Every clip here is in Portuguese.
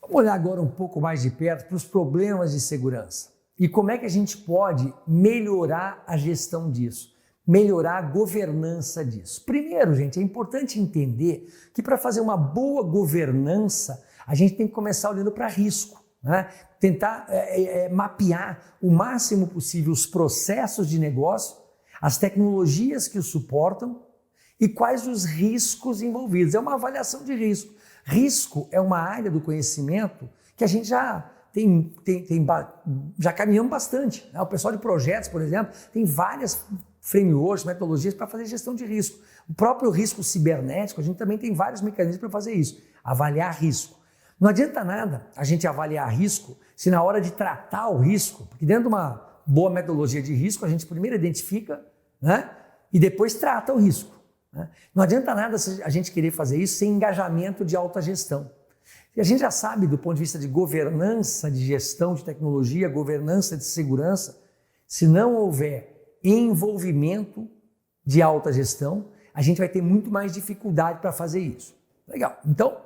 Vamos olhar agora um pouco mais de perto para os problemas de segurança e como é que a gente pode melhorar a gestão disso, melhorar a governança disso. Primeiro, gente, é importante entender que para fazer uma boa governança, a gente tem que começar olhando para risco, né? Tentar mapear o máximo possível os processos de negócio, as tecnologias que os suportam e quais os riscos envolvidos. É uma avaliação de risco. Risco é uma área do conhecimento que a gente já já caminhamos bastante, né? O pessoal de projetos, por exemplo, tem várias frameworks, metodologias para fazer gestão de risco. O próprio risco cibernético, a gente também tem vários mecanismos para fazer isso, avaliar risco. Não adianta nada a gente avaliar risco se na hora de tratar o risco, porque dentro de uma boa metodologia de risco, a gente primeiro identifica, né, e depois trata o risco. Não adianta nada a gente querer fazer isso sem engajamento de alta gestão. E a gente já sabe, do ponto de vista de governança, de gestão de tecnologia, governança de segurança, se não houver envolvimento de alta gestão, a gente vai ter muito mais dificuldade para fazer isso. Legal. Então,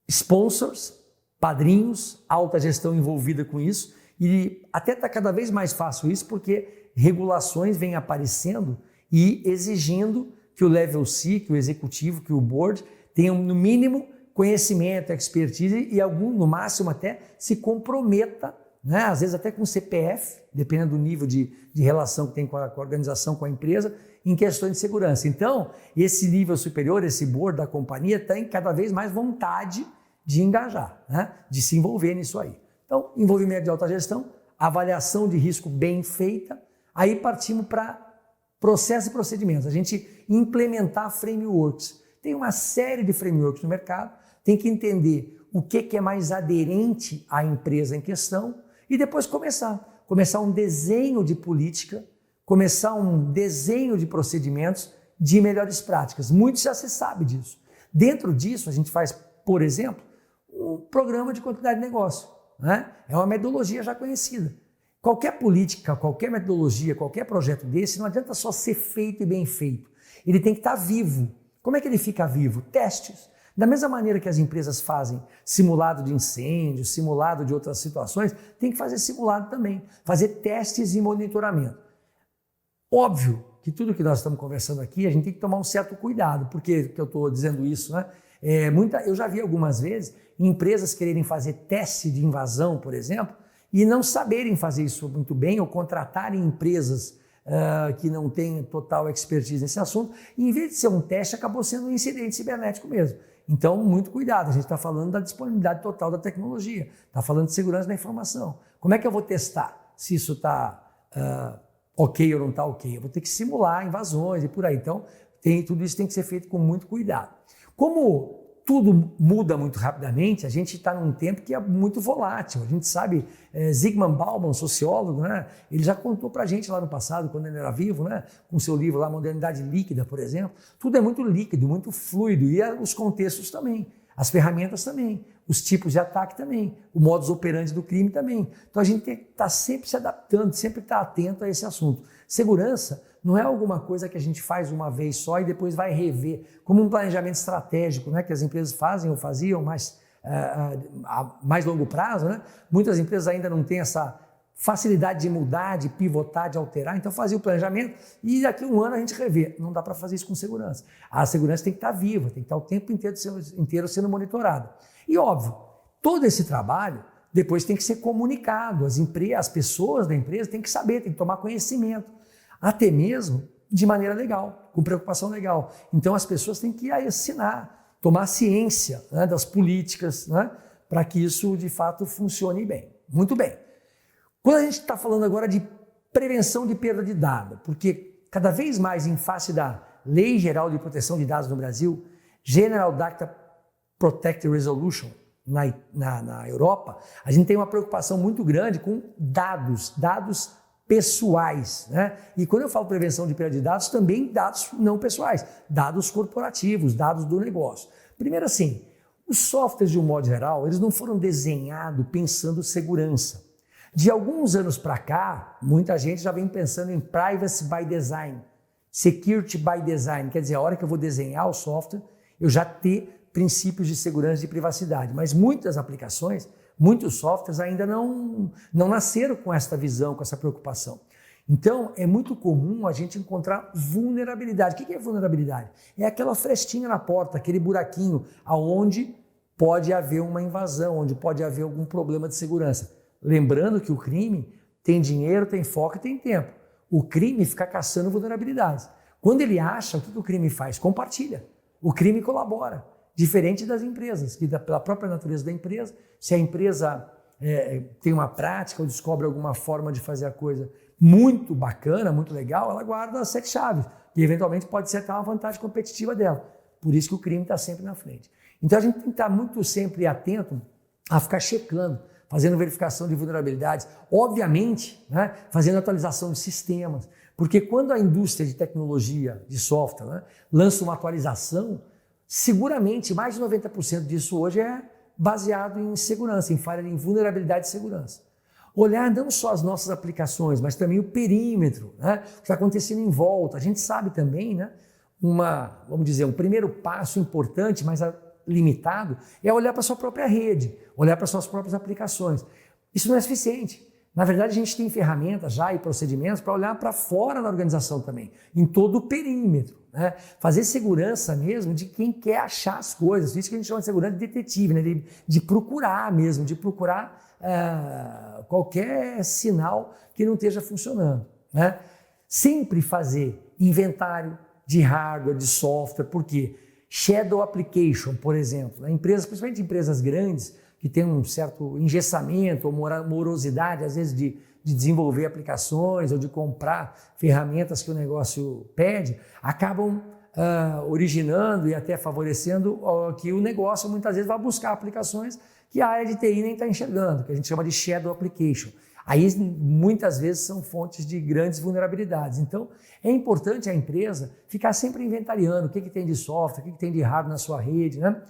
sponsors, padrinhos, alta gestão envolvida com isso, e até está cada vez mais fácil isso porque regulações vêm aparecendo e exigindo que o level C, que o executivo, que o board tenham no mínimo conhecimento, expertise e no máximo até se comprometa, né? Às vezes até com CPF, dependendo do nível de relação que tem com a organização, com a empresa, em questões de segurança. Então, esse nível superior, esse board da companhia tem cada vez mais vontade de engajar, né? De se envolver nisso aí. Então, envolvimento de alta gestão, avaliação de risco bem feita, aí partimos para processos e procedimentos, a gente implementar frameworks. Tem uma série de frameworks no mercado, tem que entender o que é mais aderente à empresa em questão e depois começar um desenho de política, começar um desenho de procedimentos de melhores práticas. Muito já se sabe disso. Dentro disso, a gente faz, por exemplo, um programa de continuidade de negócio, né? É uma metodologia já conhecida. Qualquer política, qualquer metodologia, qualquer projeto desse, não adianta só ser feito e bem feito. Ele tem que estar vivo. Como é que ele fica vivo? Testes. Da mesma maneira que as empresas fazem simulado de incêndio, simulado de outras situações, tem que fazer simulado também. Fazer testes e monitoramento. Óbvio que tudo que nós estamos conversando aqui, a gente tem que tomar um certo cuidado. Por que eu estou dizendo isso, né? Eu já vi algumas vezes empresas quererem fazer teste de invasão, por exemplo, e não saberem fazer isso muito bem ou contratarem empresas que não têm total expertise nesse assunto, e em vez de ser um teste, acabou sendo um incidente cibernético mesmo. Então, muito cuidado, a gente está falando da disponibilidade total da tecnologia, está falando de segurança da informação. Como é que eu vou testar se isso está ok ou não está ok? Eu vou ter que simular invasões e por aí. Então, tudo isso tem que ser feito com muito cuidado. Como tudo muda muito rapidamente, a gente está num tempo que é muito volátil. A gente sabe, Zygmunt Bauman, sociólogo, né, ele já contou para a gente lá no passado, quando ele era vivo, né, com seu livro lá, Modernidade Líquida, por exemplo, tudo é muito líquido, muito fluido, e os contextos também, as ferramentas também, os tipos de ataque também, o modus operandi do crime também. Então a gente tem que estar sempre se adaptando, sempre estar atento a esse assunto. Segurança não é alguma coisa que a gente faz uma vez só e depois vai rever, como um planejamento estratégico, né, que as empresas fazem ou faziam a mais longo prazo, né? Muitas empresas ainda não têm essa facilidade de mudar, de pivotar, de alterar, então fazia o planejamento e daqui a um ano a gente revê. Não dá para fazer isso com segurança. A segurança tem que estar viva, tem que estar o tempo inteiro sendo monitorada. E óbvio, todo esse trabalho depois tem que ser comunicado, as pessoas da empresa têm que saber, têm que tomar conhecimento, até mesmo de maneira legal, com preocupação legal. Então as pessoas têm que assinar, tomar ciência, né, das políticas, né, para que isso de fato funcione bem. Muito bem. Quando a gente está falando agora de prevenção de perda de dados, porque cada vez mais em face da Lei Geral de Proteção de Dados no Brasil, General Data Protection Resolution na Europa, a gente tem uma preocupação muito grande com dados pessoais, né? E quando eu falo prevenção de perda de dados, também dados não pessoais, dados corporativos, dados do negócio. Primeiro assim, os softwares de um modo geral, eles não foram desenhados pensando segurança. De alguns anos para cá, muita gente já vem pensando em privacy by design, security by design, quer dizer, a hora que eu vou desenhar o software, eu já ter princípios de segurança e de privacidade, mas muitas aplicações, muitos softwares ainda não nasceram com essa visão, com essa preocupação. Então, é muito comum a gente encontrar vulnerabilidade. O que é vulnerabilidade? É aquela frestinha na porta, aquele buraquinho aonde pode haver uma invasão, onde pode haver algum problema de segurança. Lembrando que o crime tem dinheiro, tem foco e tem tempo. O crime fica caçando vulnerabilidades. Quando ele acha, o que o crime faz? Compartilha. O crime colabora. Diferente das empresas, que pela própria natureza da empresa, se a empresa tem uma prática ou descobre alguma forma de fazer a coisa muito bacana, muito legal, ela guarda as 7 chaves, que eventualmente pode ser até uma vantagem competitiva dela. Por isso que o crime está sempre na frente. Então a gente tem que estar muito sempre atento a ficar checando, fazendo verificação de vulnerabilidades, obviamente, né, fazendo atualização de sistemas, porque quando a indústria de tecnologia, de software, né, lança uma atualização, seguramente mais de 90% disso hoje é baseado em segurança, em falha, em vulnerabilidade de segurança. Olhar não só as nossas aplicações, mas também o perímetro, né, o que está acontecendo em volta. A gente sabe também, né, vamos dizer, um primeiro passo importante, mas limitado, é olhar para a sua própria rede, olhar para as suas próprias aplicações. Isso não é suficiente. Na verdade, a gente tem ferramentas já e procedimentos para olhar para fora da organização também, em todo o perímetro, né? Fazer segurança mesmo de quem quer achar as coisas. Isso que a gente chama de segurança de detetive, né? De procurar mesmo, de procurar qualquer sinal que não esteja funcionando, né? Sempre fazer inventário de hardware, de software, por quê? Shadow application, por exemplo, né? Empresas, principalmente empresas grandes, que têm um certo engessamento ou morosidade, às vezes, de desenvolver aplicações ou de comprar ferramentas que o negócio pede, acabam originando e até favorecendo que o negócio muitas vezes vai buscar aplicações que a área de TI nem está enxergando, que a gente chama de shadow application. Aí muitas vezes são fontes de grandes vulnerabilidades. Então é importante a empresa ficar sempre inventariando o que tem de software, o que tem de hardware na sua rede, né?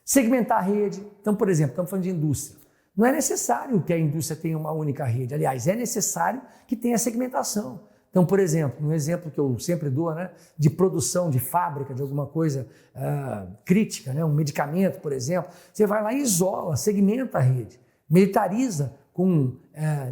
Segmentar a rede. Então, por exemplo, estamos falando de indústria. Não é necessário que a indústria tenha uma única rede. Aliás, é necessário que tenha segmentação. Então, por exemplo, um exemplo que eu sempre dou, né, de produção, de fábrica, de alguma coisa crítica, né, um medicamento, por exemplo, você vai lá e isola, segmenta a rede, militariza com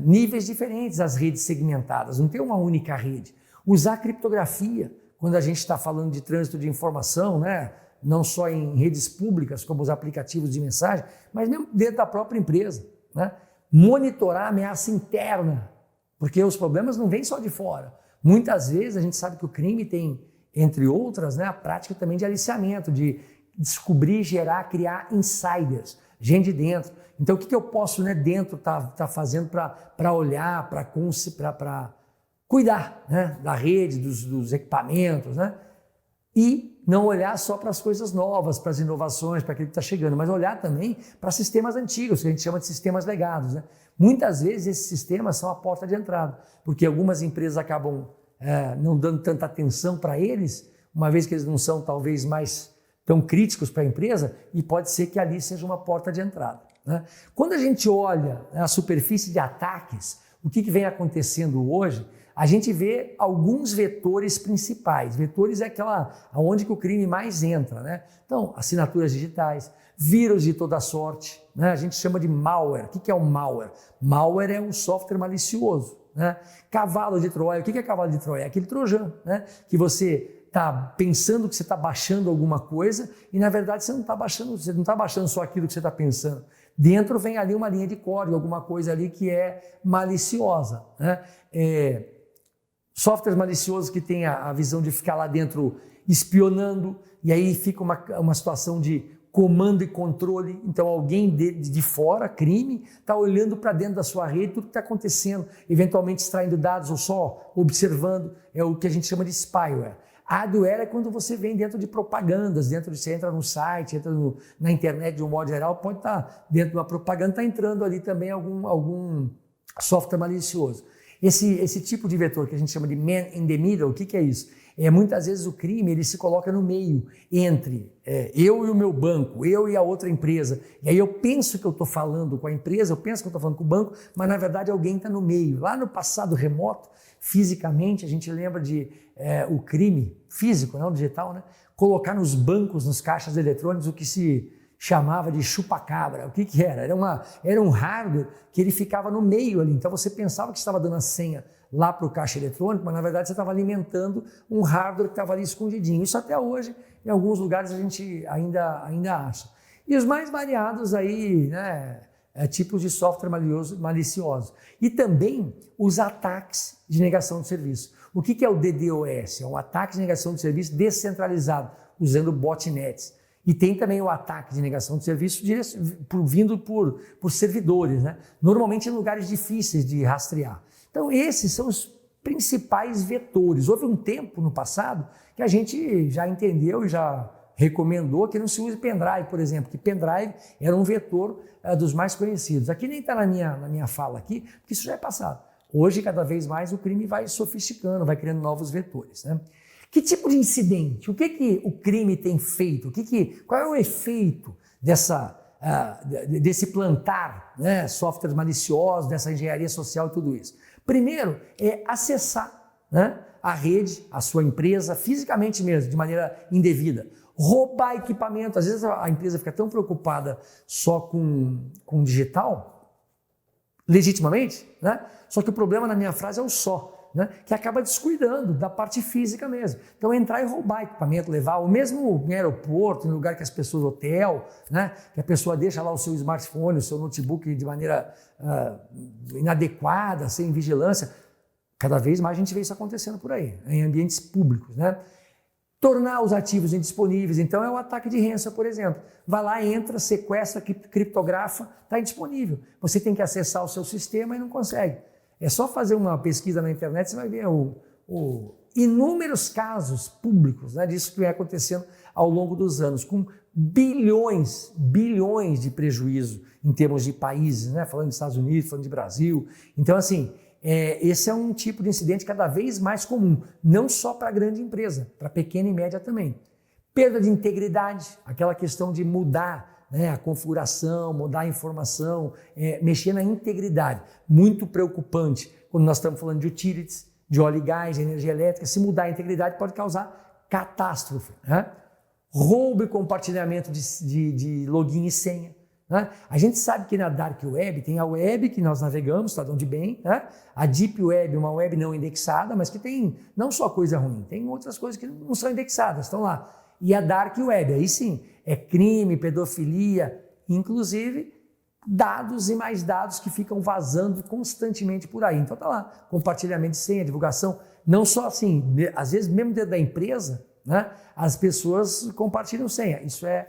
níveis diferentes as redes segmentadas, não tem uma única rede. Usar criptografia, quando a gente está falando de trânsito de informação, né, não só em redes públicas, como os aplicativos de mensagem, mas mesmo dentro da própria empresa, né? Monitorar a ameaça interna, porque os problemas não vêm só de fora. Muitas vezes a gente sabe que o crime tem, entre outras, né, a prática também de aliciamento, de descobrir, gerar, criar insiders, gente de dentro. Então o que eu posso, né, dentro tá fazendo para olhar, para cuidar, né, da rede, dos equipamentos, né? E não olhar só para as coisas novas, para as inovações, para aquilo que está chegando, mas olhar também para sistemas antigos, que a gente chama de sistemas legados, né? Muitas vezes esses sistemas são a porta de entrada, porque algumas empresas acabam não dando tanta atenção para eles, uma vez que eles não são talvez mais tão críticos para a empresa, e pode ser que ali seja uma porta de entrada, né? Quando a gente olha a superfície de ataques, o que vem acontecendo hoje, a gente vê alguns vetores principais. Vetores é onde que o crime mais entra, né? Então, assinaturas digitais, vírus de toda sorte, né? A gente chama de malware. O que é um malware? Malware é um software malicioso, né? Cavalo de Troia. O que é cavalo de Troia? É aquele trojan, né? Que você está pensando que você está baixando alguma coisa e, na verdade, você não está baixando só aquilo que você está pensando. Dentro vem ali uma linha de código, alguma coisa ali que é maliciosa, né? Softwares maliciosos que têm a visão de ficar lá dentro espionando, e aí fica uma situação de comando e controle. Então alguém de fora, crime, está olhando para dentro da sua rede, tudo que está acontecendo, eventualmente extraindo dados ou só observando, é o que a gente chama de spyware. Adware é quando você vem dentro de propagandas, você entra no site, entra na internet de um modo geral, pode estar dentro de uma propaganda, está entrando ali também algum software malicioso. Esse tipo de vetor que a gente chama de man in the middle, o que é isso? Muitas vezes o crime ele se coloca no meio entre eu e o meu banco, eu e a outra empresa. E aí eu penso que eu estou falando com a empresa, eu penso que eu estou falando com o banco, mas na verdade alguém está no meio. Lá no passado remoto, fisicamente, a gente lembra de o crime físico, não digital, né? colocar nos bancos, nos caixas eletrônicos, o que se chamava de chupa-cabra. O que que era? Era um hardware que ele ficava no meio ali. Então você pensava que estava dando a senha lá para o caixa eletrônico, mas na verdade você estava alimentando um hardware que estava ali escondidinho. Isso até hoje, em alguns lugares, a gente ainda acha. E os mais variados aí, né, tipos de software maliciosos. E também os ataques de negação de serviço. O que é o DDoS? É um ataque de negação de serviço descentralizado, usando botnets. E tem também o ataque de negação de serviço vindo por servidores, né? Normalmente em lugares difíceis de rastrear. Então esses são os principais vetores. Houve um tempo no passado que a gente já entendeu e já recomendou que não se use pendrive, por exemplo, que pendrive era um vetor dos mais conhecidos. Aqui nem está na minha fala aqui, porque isso já é passado. Hoje, cada vez mais, o crime vai sofisticando, vai criando novos vetores, né? Que tipo de incidente? O que o crime tem feito? Qual é o efeito desse plantar, né, softwares maliciosos, dessa engenharia social e tudo isso? Primeiro, é acessar, né, a rede, a sua empresa, fisicamente mesmo, de maneira indevida. Roubar equipamento. Às vezes a empresa fica tão preocupada só com digital, legitimamente, né? Só que o problema na minha frase é o só. Né, que acaba descuidando da parte física mesmo. Então entrar e roubar equipamento, levar, ou mesmo em aeroporto, em lugar que as pessoas, hotel, né, que a pessoa deixa lá o seu smartphone, o seu notebook de maneira inadequada, sem vigilância. Cada vez mais a gente vê isso acontecendo por aí, em ambientes públicos, né? Tornar os ativos indisponíveis, então é o ataque de ransomware, por exemplo. Vai lá, entra, sequestra, criptografa, está indisponível. Você tem que acessar o seu sistema e não consegue. É só fazer uma pesquisa na internet, você vai ver inúmeros casos públicos, né, disso que vem acontecendo ao longo dos anos, com bilhões de prejuízo em termos de países, né, falando dos Estados Unidos, falando de Brasil. Então, assim, esse é um tipo de incidente cada vez mais comum, não só para a grande empresa, para a pequena e média também. Perda de integridade, aquela questão de mudar, né, a configuração, mudar a informação, mexer na integridade. Muito preocupante quando nós estamos falando de utilities, de óleo e gás, de energia elétrica. Se mudar a integridade pode causar catástrofe, né? Roubo e compartilhamento de login e senha, né? A gente sabe que na Dark Web tem a web que nós navegamos, está onde bem, né? A Deep Web, uma web não indexada, mas que tem não só coisa ruim, tem outras coisas que não são indexadas, estão lá. E a Dark Web, aí sim, é crime, pedofilia, inclusive dados e mais dados que ficam vazando constantemente por aí. Então tá lá, compartilhamento de senha, divulgação, não só assim, às vezes mesmo dentro da empresa, né, as pessoas compartilham senha. Isso é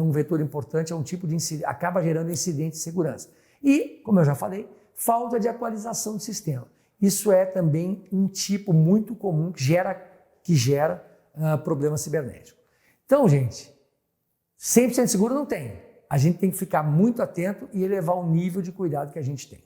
um vetor importante, é um tipo de incidente, acaba gerando incidente de segurança. E, como eu já falei, falta de atualização do sistema. Isso é também um tipo muito comum que gera problema cibernético. Então, gente, 100% seguro não tem. A gente tem que ficar muito atento e elevar o nível de cuidado que a gente tem.